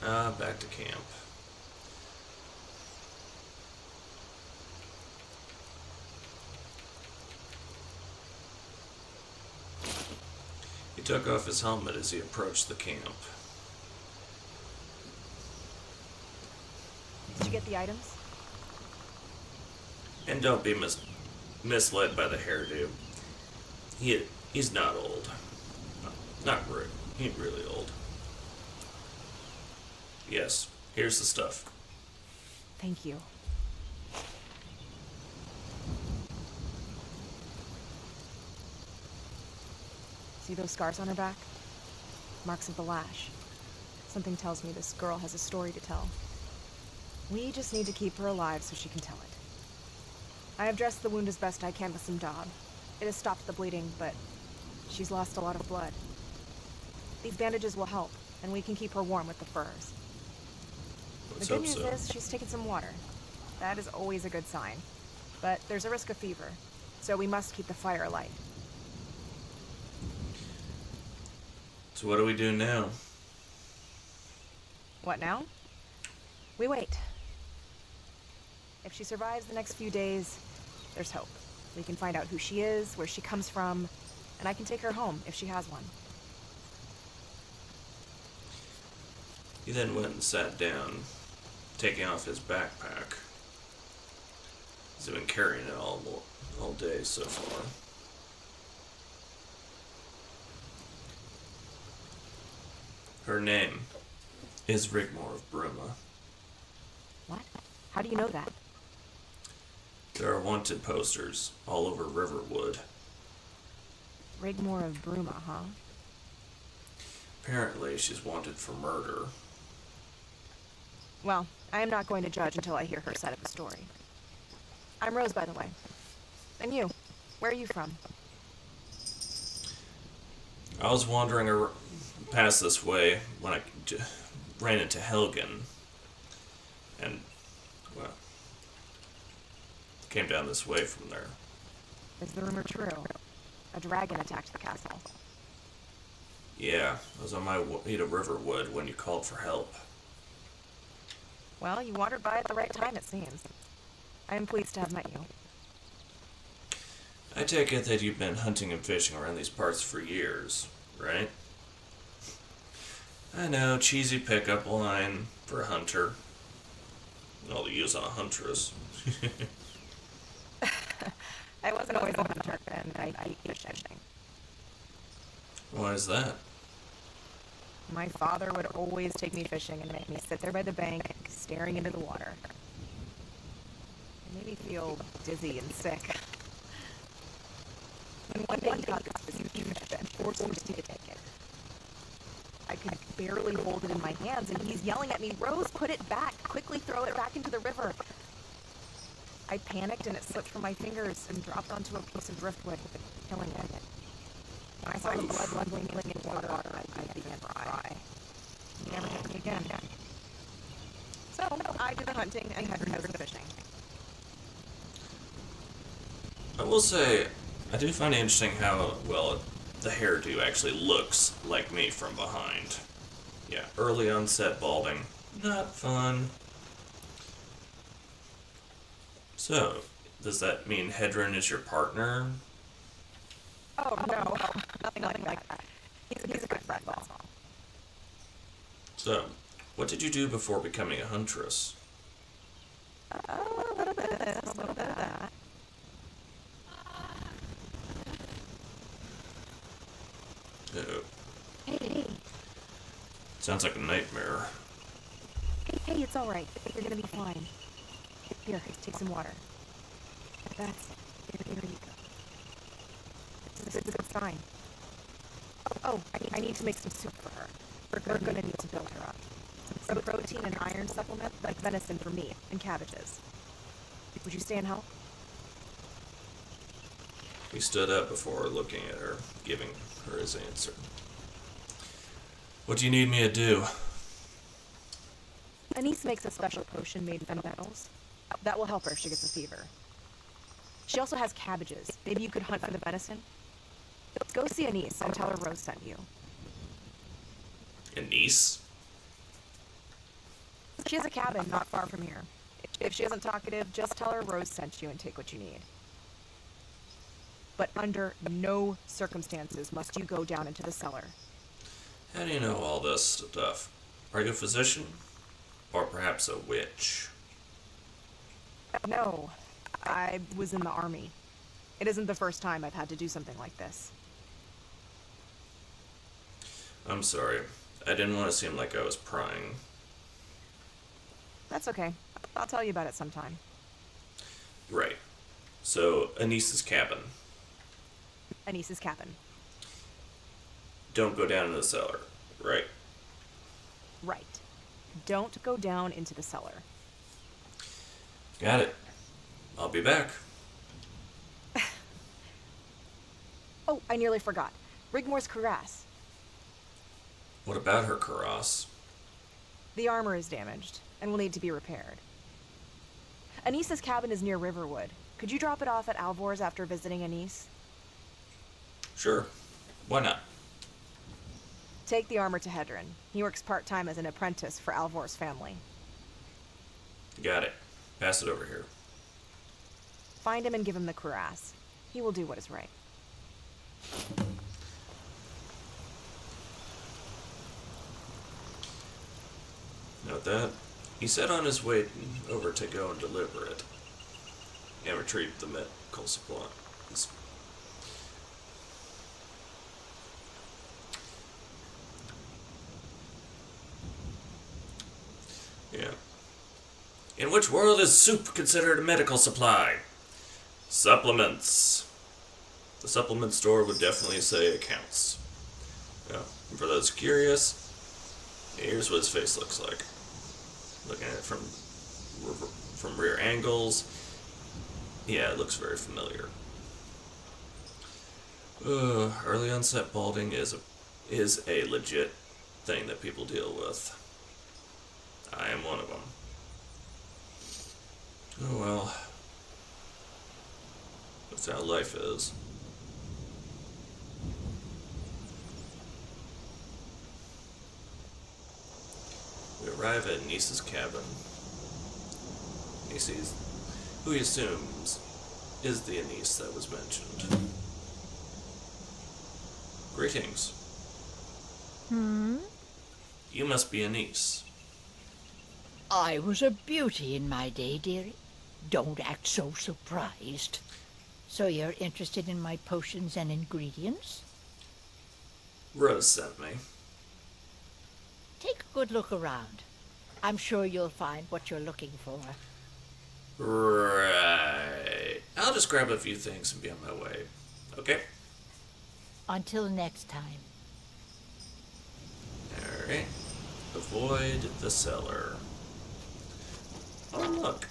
Back to camp. He took off his helmet as he approached the camp. Did you get the items? And don't be misled by the hairdo. He's not old. Not really. He ain't really old. Yes, here's the stuff. Thank you. See those scars on her back? Marks of the lash. Something tells me this girl has a story to tell. We just need to keep her alive so she can tell it. I have dressed the wound as best I can with some daub. It has stopped the bleeding, but she's lost a lot of blood. These bandages will help, and we can keep her warm with the furs. The good news is she's taken some water. That is always a good sign. But there's a risk of fever, so we must keep the fire alight. So what do we do now? What now? We wait. If she survives the next few days, there's hope. We can find out who she is, where she comes from, and I can take her home if she has one. He then went and sat down, taking off his backpack. He's been carrying it all day so far. Her name is Rigmor of Bruma. What? How do you know that? There are wanted posters all over Riverwood. Rigmor of Bruma, huh? Apparently, she's wanted for murder. Well, I am not going to judge until I hear her side of the story. I'm Rose, by the way. And you? Where are you from? I was wandering past this way when I ran into Helgen. And, well, came down this way from there. Is the rumor true? A dragon attacked the castle. Yeah, I was on my way to Riverwood when you called for help. Well, you wandered by at the right time, it seems. I am pleased to have met you. I take it that you've been hunting and fishing around these parts for years, right? I know, cheesy pickup line for a hunter. All the use on a huntress. I wasn't always a hunter, and I hate fishing. Why is that? My father would always take me fishing and make me sit there by the bank, staring into the water. It made me feel dizzy and sick. And one day he caught this huge fish and forced me to take it. I could barely hold it in my hands, and he's yelling at me, "Rose, put it back! Quickly throw it back into the river!" I panicked, and it slipped from my fingers and dropped onto a piece of driftwood, killing it. When I saw the blood dwindling in water, I began to cry. He never hit me again. So, I do the hunting and Henry does the fishing. I will say, I do find it interesting how, well, the hairdo actually looks like me from behind. Yeah, early onset balding. Not fun. So, does that mean Hedron is your partner? Oh, no. Nothing like that. He's a good friend, that's all. So, what did you do before becoming a huntress? A little bit of this, a little bit of that. Uh-oh. Hey. Sounds like a nightmare. Hey, it's alright. You're gonna be fine. Here, take some water. That's... Here you go. This is a good sign. Oh, I need to make some soup for her. We're gonna need to build her up. Some protein and iron supplement, like venison for me, and cabbages. Would you stay and help? He stood up before looking at her, giving her his answer. What do you need me to do? Anise makes a special potion made from metals. That will help her if she gets a fever. She also has cabbages. Maybe you could hunt for the venison? Go see Anise and tell her Rose sent you. Anise? She has a cabin not far from here. If she isn't talkative, just tell her Rose sent you and take what you need. But under no circumstances must you go down into the cellar. How do you know all this stuff? Are you a physician? Or perhaps a witch? No, I was in the army. It isn't the first time I've had to do something like this. I'm sorry. I didn't want to seem like I was prying. That's okay. I'll tell you about it sometime. Right. So, Anissa's cabin. Anissa's cabin. Don't go down in the cellar, right? Right. Don't go down into the cellar. Got it. I'll be back. Oh, I nearly forgot. Rigmor's cuirass. What about her cuirass? The armor is damaged and will need to be repaired. Anissa's cabin is near Riverwood. Could you drop it off at Alvor's after visiting Anisse? Sure. Why not? Take the armor to Hedron. He works part-time as an apprentice for Alvor's family. Got it. Pass it over here. Find him and give him the cuirass. He will do what is right. Note that. He said on his way over to go and deliver it. And retrieve the medical supplies. Yeah. In which world is soup considered a medical supply? Supplements. The supplement store would definitely say it counts. Yeah. And for those curious, here's what his face looks like. Looking at it from rear angles, yeah, it looks very familiar. Early onset balding is a legit thing that people deal with. I am one of them. Oh well. That's how life is. We arrive at Anissa's cabin. Anissa's, who he assumes is the Anisse that was mentioned. Greetings. You must be Anisse. I was a beauty in my day, dearie. Don't act so surprised. So you're interested in my potions and ingredients? Rose sent me. Take a good look around. I'm sure you'll find what you're looking for. Right. I'll just grab a few things and be on my way. Okay? Until next time. Alright. Avoid the cellar. Oh, look.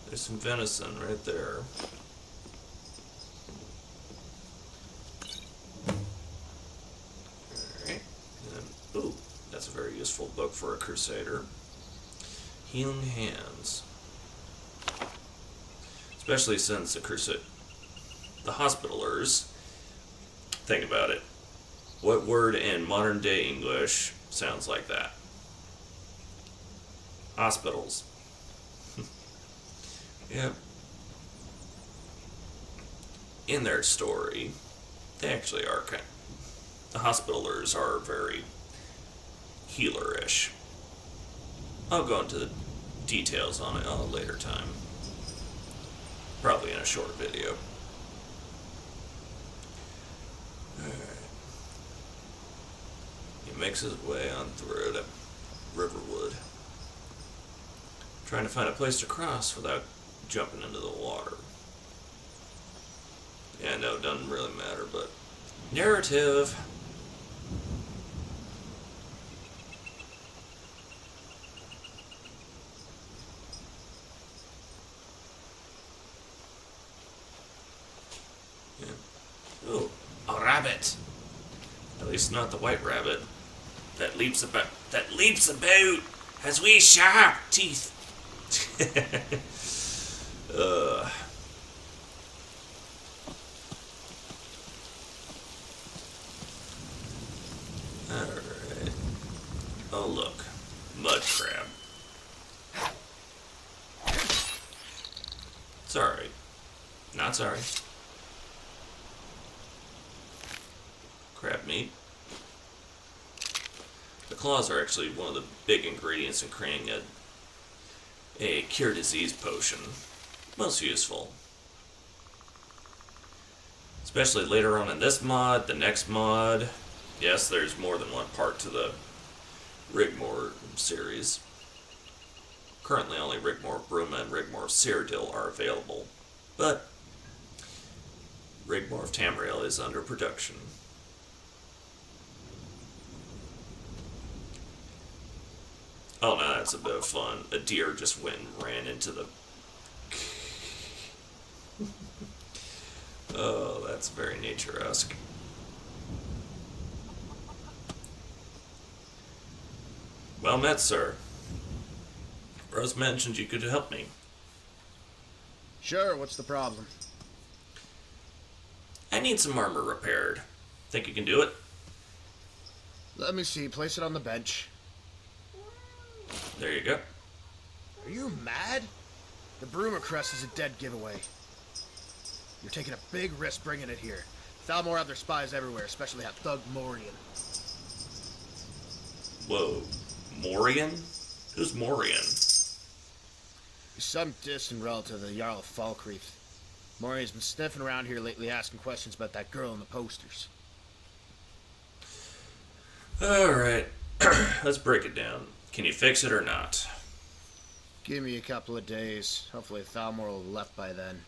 There's some venison right there. Alright. Ooh, that's a very useful book for a crusader. Healing Hands. Especially since the hospitalers, think about it. What word in modern day English sounds like that? Hospitals. Yep. In their story, they actually are the hospitalers are very healer-ish. I'll go into the details on it on a later time. Probably in a short video. Alright. He makes his way on through to Riverwood. Trying to find a place to cross without jumping into the water. Yeah, no, it doesn't really matter, but narrative. Yeah. Ooh, a rabbit. At least not the white rabbit that leaps about. Has wee sharp teeth. Alright. Oh look. Mud crab. sorry. Crab meat. The claws are actually one of the big ingredients in creating a cure disease potion. Most useful. Especially later on in this mod, the next mod. Yes, there's more than one part to the Rigmor series. Currently only Rigmor Bruma and Rigmor Cyrodiil are available, but Rigmor of Tamriel is under production. Oh no, that's a bit of fun. A deer just went and ran into the... Oh, that's very nature-esque. Well met, sir. Rose mentioned you could help me. Sure, what's the problem? I need some armor repaired. Think you can do it? Let me see, place it on the bench. There you go. Are you mad? The Bruma crest is a dead giveaway. You're taking a big risk bringing it here. Thalmor have their spies everywhere, especially that thug Morian. Whoa. Morian? Who's Morian? He's some distant relative of the Jarl of Falkreath. Morian's been sniffing around here lately asking questions about that girl in the posters. Alright. Let's break it down. Can you fix it or not? Give me a couple of days. Hopefully Thalmor will have left by then.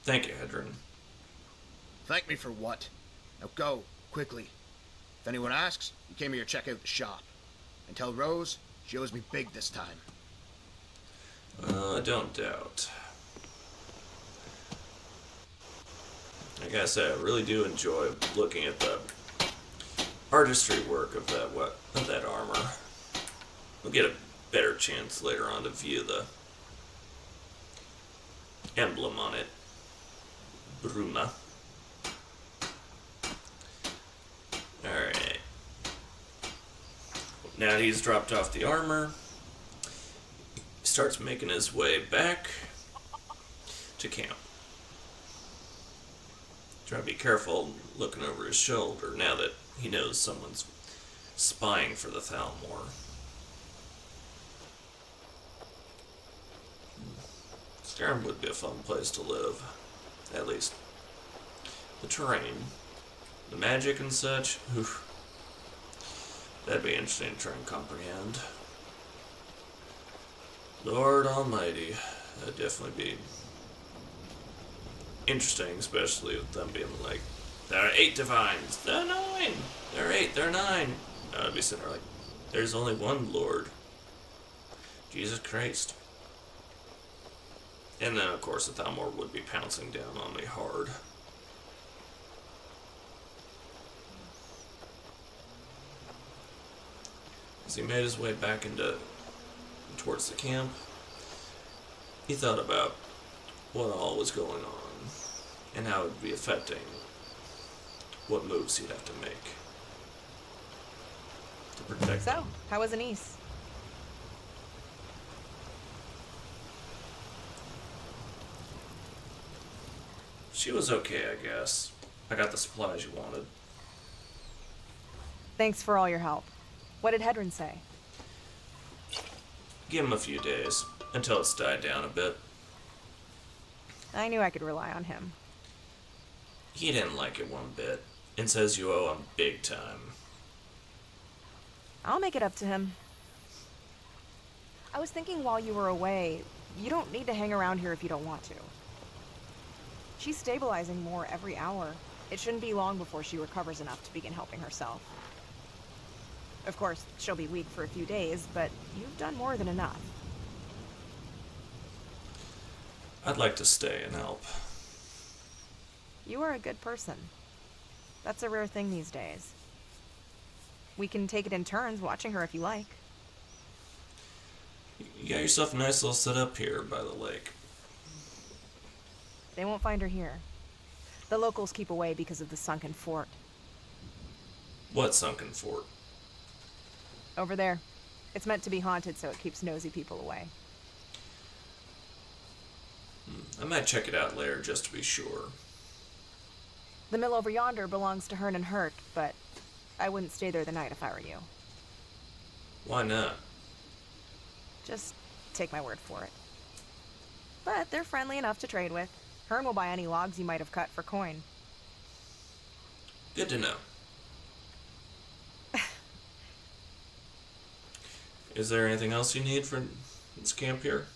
Thank you, Hedron. Thank me for what? Now go, quickly. If anyone asks, you came here to check out the shop. And tell Rose she owes me big this time. I don't doubt. Like I said, I really do enjoy looking at the artistry work of that armor. We'll get a better chance later on to view the emblem on it. Bruma. Alright. Now that he's dropped off the armor, he starts making his way back to camp. Try to be careful looking over his shoulder now that he knows someone's spying for the Thalmor. Skyrim would be a fun place to live. At least. The terrain. The magic and such. Oof. That'd be interesting to try and comprehend. Lord Almighty. That'd definitely be interesting, especially with them being like, there are 8 divines. There are 9. There are 8. There are 9. I'd be sitting there like, there's only one Lord. Jesus Christ. And then, of course, the Thalmor would be pouncing down on me hard. As he made his way back towards the camp, he thought about what all was going on and how it would be affecting what moves he'd have to make to protect So, them. how was Anise? She was okay, I guess. I got the supplies you wanted. Thanks for all your help. What did Hedron say? Give him a few days, until it's died down a bit. I knew I could rely on him. He didn't like it one bit, and says you owe him big time. I'll make it up to him. I was thinking while you were away, you don't need to hang around here if you don't want to. She's stabilizing more every hour. It shouldn't be long before she recovers enough to begin helping herself. Of course, she'll be weak for a few days, but you've done more than enough. I'd like to stay and help. You are a good person. That's a rare thing these days. We can take it in turns watching her if you like. You got yourself a nice little setup here by the lake. They won't find her here. The locals keep away because of the sunken fort. What sunken fort? Over there. It's meant to be haunted, so it keeps nosy people away. I might check it out later just to be sure. The mill over yonder belongs to Hearn and Hurt, but I wouldn't stay there the night if I were you. Why not? Just take my word for it. But they're friendly enough to trade with. Hearn will buy any logs you might have cut for coin. Good to know. Is there anything else you need for this camp here?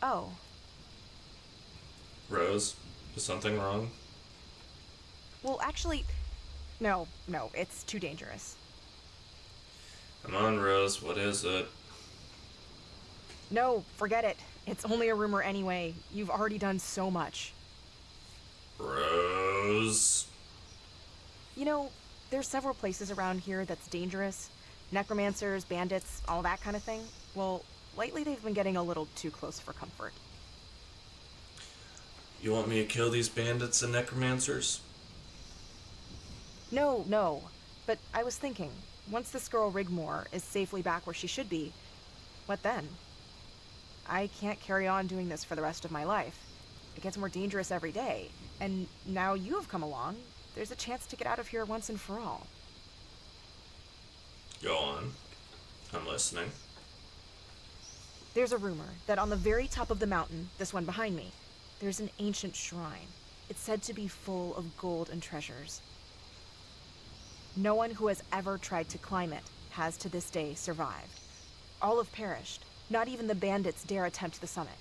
Oh. Rose, is something wrong? Well, actually, no, it's too dangerous. Come on, Rose, what is it? No, forget it. It's only a rumor anyway. You've already done so much. Rose? You know, there's several places around here that's dangerous. Necromancers, bandits, all that kind of thing. Well, lately they've been getting a little too close for comfort. You want me to kill these bandits and necromancers? No. But I was thinking, once this girl Rigmor is safely back where she should be, what then? I can't carry on doing this for the rest of my life. It gets more dangerous every day, and now you have come along. There's a chance to get out of here once and for all. Go on. I'm listening. There's a rumor that on the very top of the mountain, this one behind me, there's an ancient shrine. It's said to be full of gold and treasures. No one who has ever tried to climb it has to this day survived. All have perished. Not even the bandits dare attempt the summit.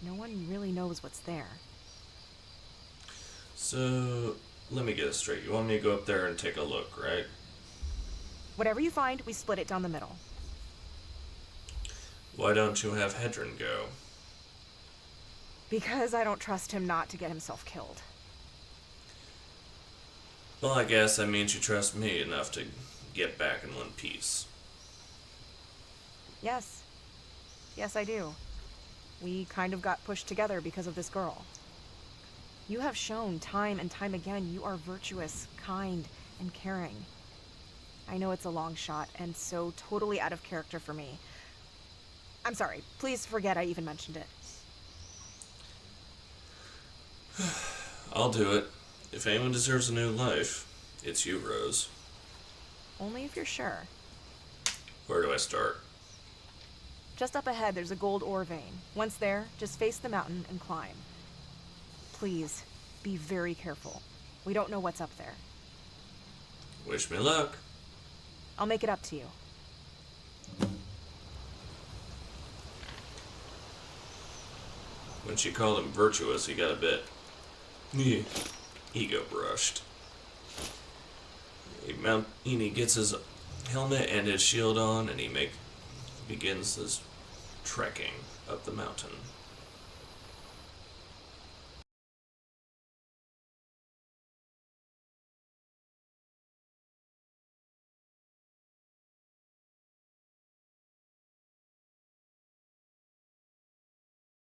No one really knows what's there. So, let me get it straight. You want me to go up there and take a look, right? Whatever you find, we split it down the middle. Why don't you have Hedron go? Because I don't trust him not to get himself killed. Well, I guess that means you trust me enough to get back in one piece. Yes. Yes, I do. We kind of got pushed together because of this girl. You have shown time and time again you are virtuous, kind, and caring. I know it's a long shot and so totally out of character for me. I'm sorry. Please forget I even mentioned it. I'll do it. If anyone deserves a new life, it's you, Rose. Only if you're sure. Where do I start? Just up ahead, there's a gold ore vein. Once there, just face the mountain and climb. Please, be very careful. We don't know what's up there. Wish me luck. I'll make it up to you. When she called him virtuous, he got a bit ego brushed. He gets his helmet and his shield on, and he begins his trekking up the mountain.